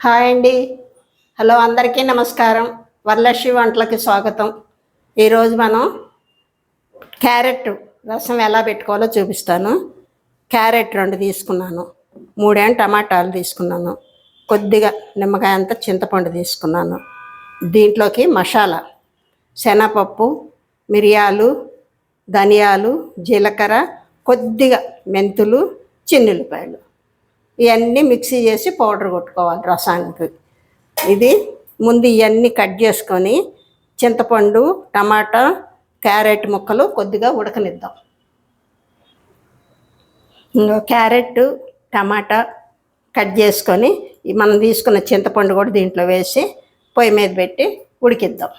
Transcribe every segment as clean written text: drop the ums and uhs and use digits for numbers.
Hi అండి. Hello, అందరికీ నమస్కారం. వరలక్ష్మి వంటలకి స్వాగతం. ఈరోజు మనం క్యారెట్ రసం ఎలా పెట్టుకోవాలో చూపిస్తాను. క్యారెట్ 2 తీసుకున్నాను, 3 టమాటాలు తీసుకున్నాను, కొద్దిగా నిమ్మకాయ అంత చింతపండు తీసుకున్నాను. దీంట్లోకి మసాలా శనగపప్పు, మిరియాలు, ధనియాలు, జీలకర్ర, కొద్దిగా మెంతులు, చిన్నుల్లిపాయలు ఇవన్నీ మిక్సీ చేసి పౌడర్ కొట్టుకోవాలి రసానికి. ఇది ముందు ఇవన్నీ కట్ చేసుకొని చింతపండు, టమాటా, క్యారెట్ ముక్కలు కొద్దిగా ఉడకనిద్దాం. క్యారెట్, టమాటా కట్ చేసుకొని మనం తీసుకున్న చింతపండు కూడా దీంట్లో వేసి పొయ్యి మీద పెట్టి ఉడికిద్దాం.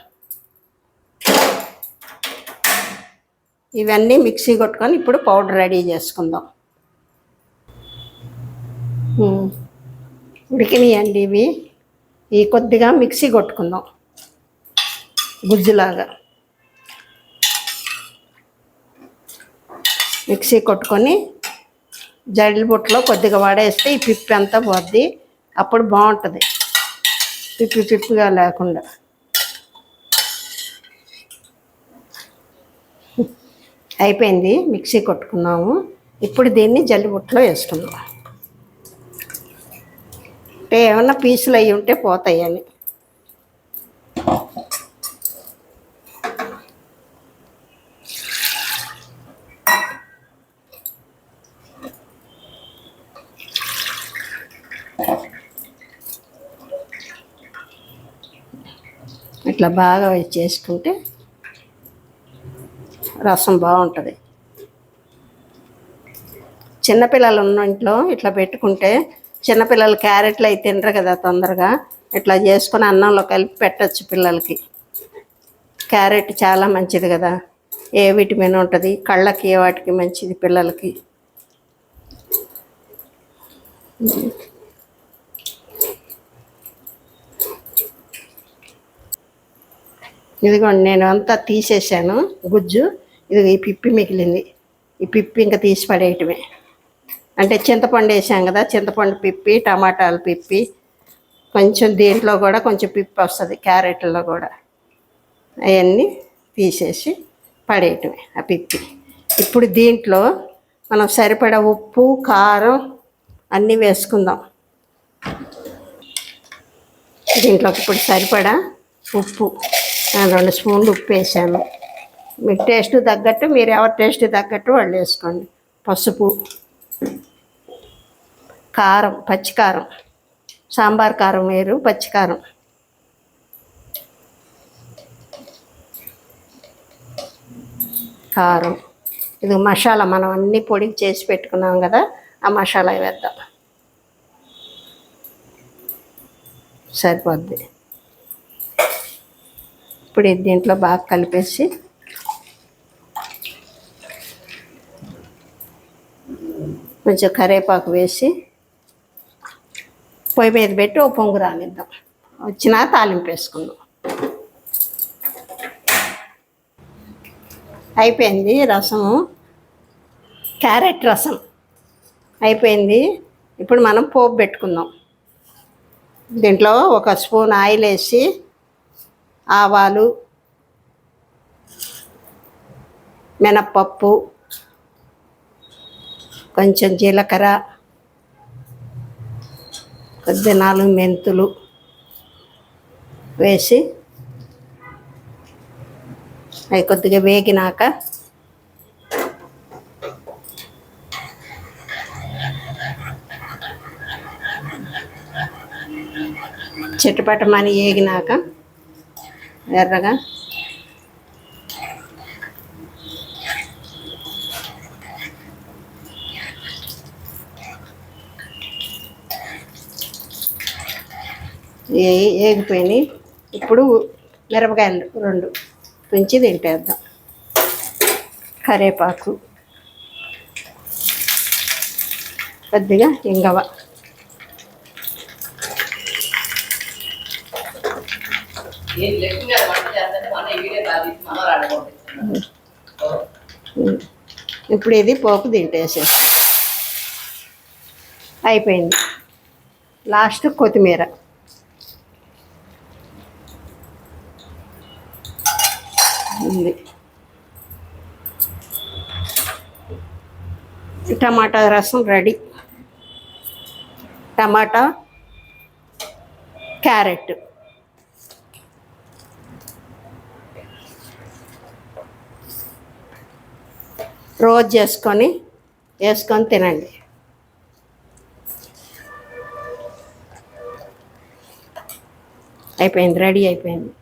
ఇవన్నీ మిక్సీ కొట్టుకొని ఇప్పుడు పౌడర్ రెడీ చేసుకుందాం. ఉడికినాయండి ఇవి కొద్దిగా మిక్సీ కొట్టుకుందాం గుజ్జులాగా. మిక్సీ కొట్టుకొని జల్లి బుట్టలో కొద్దిగా వడేస్తే ఈ పిప్పి అంతా పోద్ది, అప్పుడు బాగుంటుంది, పిప్పిగా లేకుండా. అయిపోయింది, మిక్సీ కొట్టుకున్నాము. ఇప్పుడు దీన్ని జల్లి బుట్టలో వేసుకుందాం. అంటే ఏమన్నా పీసులు అవి ఉంటే పోతాయని. ఇట్లా బాగా చేసుకుంటే రసం బాగుంటుంది. చిన్నపిల్లలు ఉన్న ఇంట్లో ఇట్లా పెట్టుకుంటే, చిన్నపిల్లలు క్యారెట్లు అయితే తినరు కదా తొందరగా, ఇట్లా చేసుకొని అన్నంలో కలిపి పెట్టచ్చు పిల్లలకి. క్యారెట్ చాలా మంచిది కదా, ఏ విటమిన్ ఉంటుంది, కళ్ళకి వాటికి మంచిది పిల్లలకి. ఇదిగోండి, నేను అంతా తీసేసాను గుజ్జు. ఇది ఈ పిప్పి మిగిలింది, ఈ పిప్పి ఇంకా తీసి పడేయటమే. అంటే చింతపండు వేసాం కదా, చింతపండు పిప్పి, టమాటాలు పిప్పి, కొంచెం దీంట్లో కూడా కొంచెం పిప్పి వస్తుంది క్యారెట్లో కూడా. అవన్నీ తీసేసి పడేయటమే ఆ పిప్పి. ఇప్పుడు దీంట్లో మనం సరిపడా ఉప్పు, కారం అన్నీ వేసుకుందాం. దీంట్లోకి ఇప్పుడు సరిపడా ఉప్పు, 2 స్పూన్లు ఉప్పు వేసాను. మీ టేస్ట్ తగ్గట్టు, మీరు ఎవరి టేస్ట్ తగ్గట్టు వాళ్ళు వేసుకోండి. పసుపు, కారం, పచ్చికారం, సాంబార్ కారం వేరు, పచ్చికారం, కారం. ఇది మసాలా మనం అన్నీ పొడి చేసి పెట్టుకున్నాం కదా, ఆ మసాలా వేద్దాం. సరిపోద్ది. ఇప్పుడు దీంట్లో బాగా కలిపేసి కొంచెం కరివేపాకు వేసి పొయ్యి మీద పెట్టి ఓ పొంగు రానిద్దాం. వచ్చినా తాలింపు వేసుకుందాం. అయిపోయింది రసము, క్యారెట్ రసం అయిపోయింది. ఇప్పుడు మనం పోపు పెట్టుకుందాం. దీంట్లో 1 స్పూన్ ఆయిల్ వేసి, ఆవాలు, మినప్పప్పు, కొంచెం జీలకర్ర, కొద్దిగా 4 మెంతులు వేసి అవి కొద్దిగా వేగినాక చిటపటమని వేగినాక ఎర్రగా వేగిపోయినాయి. ఇప్పుడు మిరపకాయలు 2 తుంచి తింటేద్దాం. కరివేపాకు, కొద్దిగా ఇంగవ, ఇప్పుడు ఇది పోపు తింటేసేస్తాం. అయిపోయింది. లాస్ట్ కొత్తిమీర. ఉంది. టమాటా రసం రెడీ. టమాటా, క్యారెట్, రోజ్ వేసుకొని తినండి. అయిపోయింది, రెడీ అయిపోయింది.